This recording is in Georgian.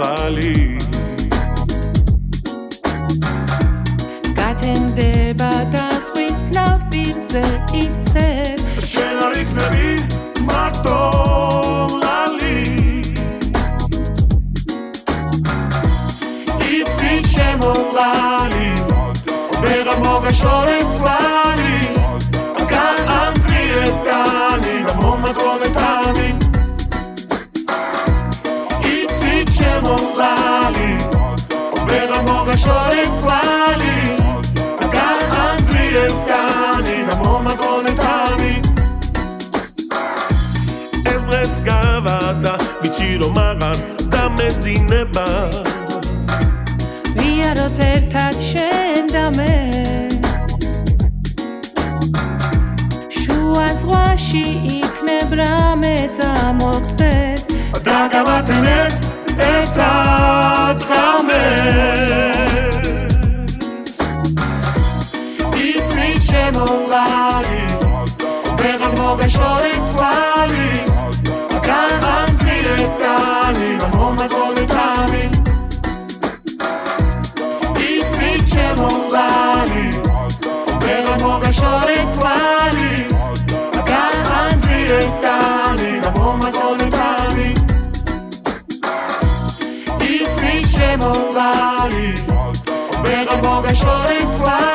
თვალი გათენდება და ზღვის ნაპირზე ისევ შენ არ იქნები მარტო ლალი იცი ჩემო ლალი ვეღარ მოგაშორე თვალი განამძრიე ტანი და მომაწყობე თამი იცი ჩემო ლალი ვეღარ მოგაშორე თვალი განამძრიე ტანი და მომაწყობე თამი ეს ლეც გავადა ვიცი რომ აღარ დამეძინება ვიაროთ ერთად შენ და მე შუა ზღვაში იქნებ რამე წამოგწდეს დაგავატენებ ერთად ღამეს იცი ჩემო ლალი ვეღარ მოგაშორე თვალი განამძრიე ტანი და მომაწყობე თამი იცი ჩემო ლალი ვეღარ მოგაშორე თვალი განამძრიე ტანი და მომაწყობე თამი იცი ჩემო ლალი ვეღარ მოგაშორე თვალი